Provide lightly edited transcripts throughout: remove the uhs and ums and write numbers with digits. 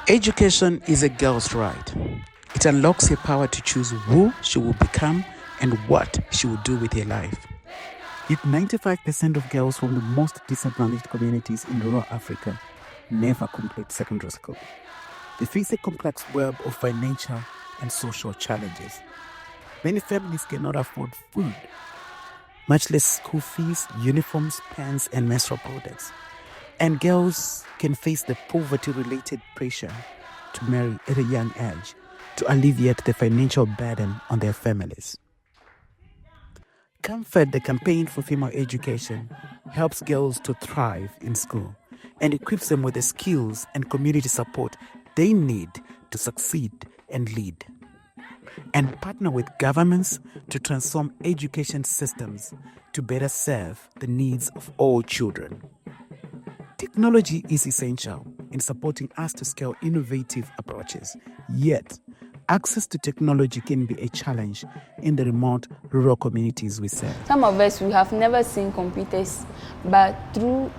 Education is a girl's right. It unlocks her power to choose who she will become and what she will do with her life. Yet 95% of girls from the most disadvantaged communities in rural Africa never complete secondary school. They face a complex web of financial and social challenges. Many families cannot afford food, much less school fees, uniforms, pens, and menstrual products. And girls can face the poverty-related pressure to marry at a young age to alleviate the financial burden on their families. CAMFED, the Campaign for Female Education, helps girls to thrive in school and equips them with the skills and community support they need to succeed and lead, and partner with governments to transform education systems to better serve the needs of all children. Technology is essential in supporting us to scale innovative approaches, yet access to technology can be a challenge in the remote rural communities we serve. Some of us, we have never seen computers, but through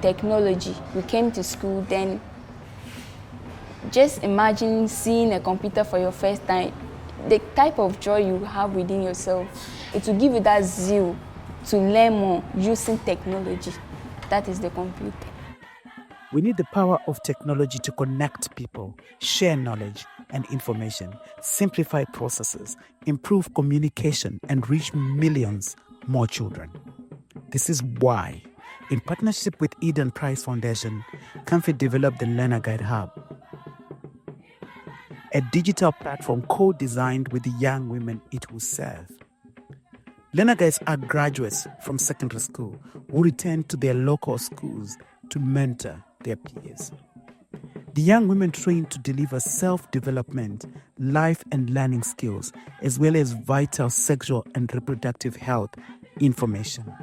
technology, we came to school, then just imagine seeing a computer for your first time, the type of joy you have within yourself. It will give you that zeal to learn more using technology. That is the computer. We need the power of technology to connect people, share knowledge and information, simplify processes, improve communication, and reach millions more children. This is why, in partnership with Yidan Prize Foundation, CAMFED developed the Learner Guide Hub, a digital platform co-designed with the young women it will serve. Learner Guides are graduates from secondary school who return to their local schools to mentor their peers. The young women trained to deliver self-development, life and learning skills, as well as vital sexual and reproductive health information.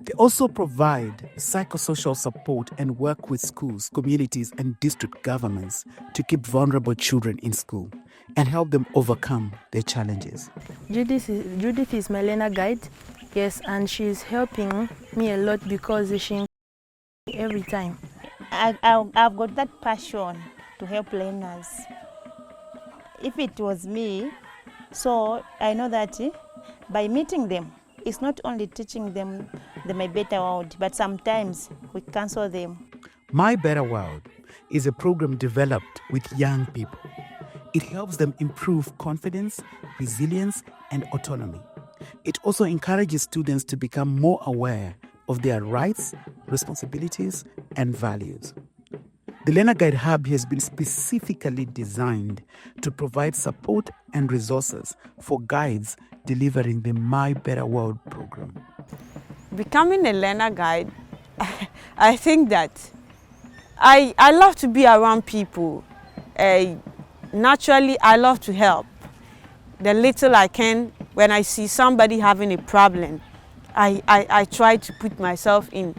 They also provide psychosocial support and work with schools, communities, and district governments to keep vulnerable children in school and help them overcome their challenges. Judith is my learner guide, yes, and she's helping me a lot because she every time. I've got that passion to help learners. If it was me, so I know that by meeting them, it's not only teaching them my better world, but sometimes we cancel them. My Better World is a program developed with young people. It helps them improve confidence, resilience, and autonomy. It also encourages students to become more aware of their rights, responsibilities, and values. The Learner Guide Hub has been specifically designed to provide support and resources for guides delivering the My Better World program. Becoming a learner guide, I think that I love to be around people. Naturally, I love to help. The little I can, when I see somebody having a problem, I try to put myself in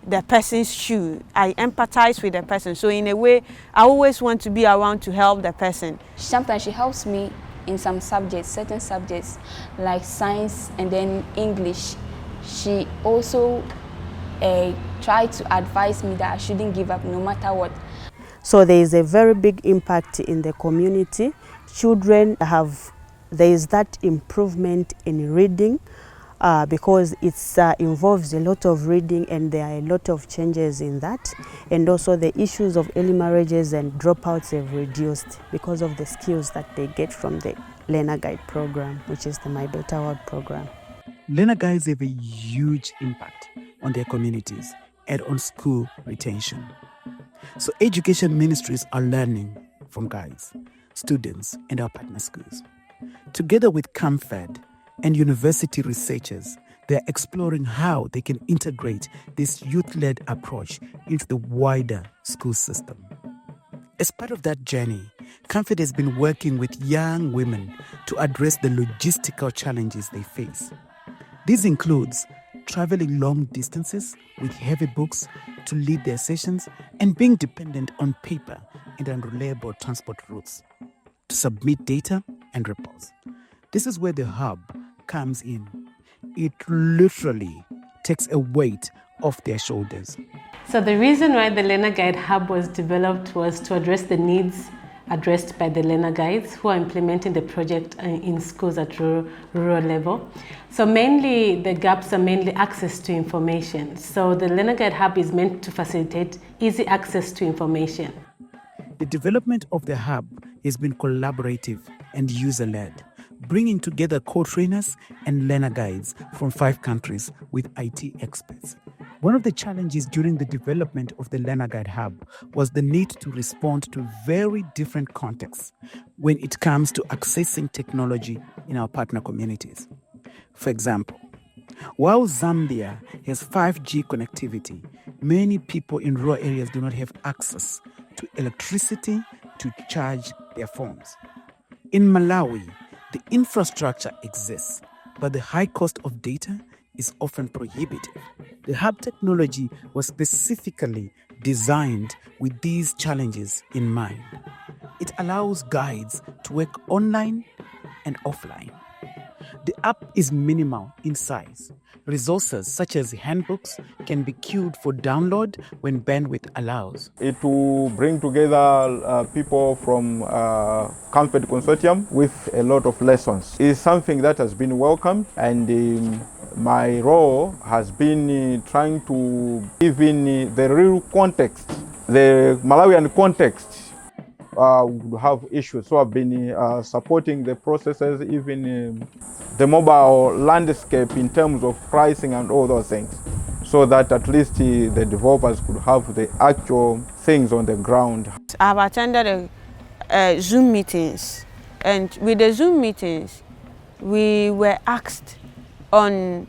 the person's shoe. I empathize with the person. So in a way, I always want to be around to help the person. Sometimes she helps me in some subjects, certain subjects like science and then English. She also tried to advise me that I shouldn't give up no matter what. So there is a very big impact in the community. Children there is that improvement in reading because it involves a lot of reading, and there are a lot of changes in that. And also the issues of early marriages and dropouts have reduced because of the skills that they get from the Learner Guide program, which is the My Better World program. Learner Guides have a huge impact on their communities and on school retention. So education ministries are learning from guides, students, and our partner schools. Together with CAMFED and university researchers, they are exploring how they can integrate this youth-led approach into the wider school system. As part of that journey, CAMFED has been working with young women to address the logistical challenges they face. This includes traveling long distances with heavy books to lead their sessions and being dependent on paper and unreliable transport routes to submit data and reports. This is where the hub comes in. It literally takes a weight off their shoulders. So the reason why the Learner Guide Hub was developed was to address the needs addressed by the Learner Guides who are implementing the project in schools at rural level. So mainly the gaps are mainly access to information. So the Learner Guide Hub is meant to facilitate easy access to information. The development of the hub has been collaborative and user-led, bringing together co-trainers and learner guides from 5 countries with IT experts. One of the challenges during the development of the Learner Guide Hub was the need to respond to very different contexts when it comes to accessing technology in our partner communities. For example, while Zambia has 5G connectivity, many people in rural areas do not have access to electricity to charge their phones. In Malawi, the infrastructure exists, but the high cost of data is often prohibitive. The hub technology was specifically designed with these challenges in mind. It allows guides to work online and offline. The app is minimal in size. Resources such as handbooks can be queued for download when bandwidth allows. It will bring together people from CAMFED Consortium with a lot of lessons. It's something that has been welcomed, and my role has been trying to give in the real context, the Malawian context. Would have issues, so I've been supporting the processes, even the mobile landscape in terms of pricing and all those things, so that at least the developers could have the actual things on the ground. I've attended Zoom meetings, and with the Zoom meetings, we were asked on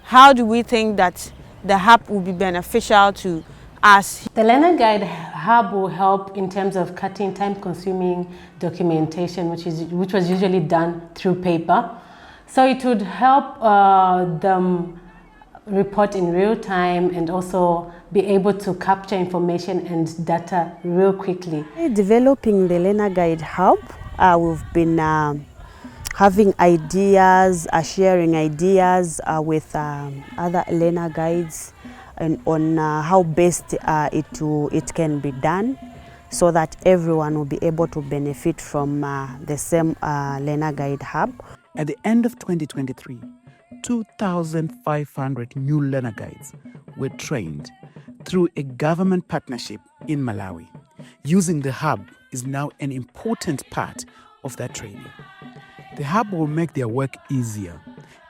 how do we think that the hub will be beneficial to us. The Learner Guide Hub will help in terms of cutting time-consuming documentation, which was usually done through paper. So it would help them report in real time and also be able to capture information and data real quickly. Developing the Learner Guide Hub, we've been having ideas, sharing ideas with other learner guides, and on how best it can be done, so that everyone will be able to benefit from the same Learner Guide Hub. At the end of 2023, 2,500 new learner guides were trained through a government partnership in Malawi. Using the hub is now an important part of that training. The hub will make their work easier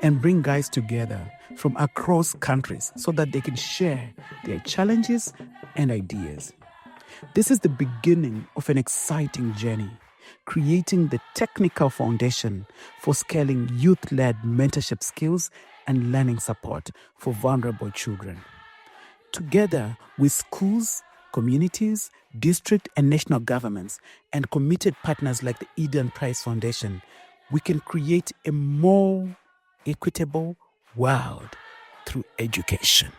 and bring guides together from across countries so that they can share their challenges and ideas. This is the beginning of an exciting journey, creating the technical foundation for scaling youth-led mentorship skills and learning support for vulnerable children. Together with schools, communities, district and national governments, and committed partners like the Yidan Prize Foundation, we can create a more equitable world through education.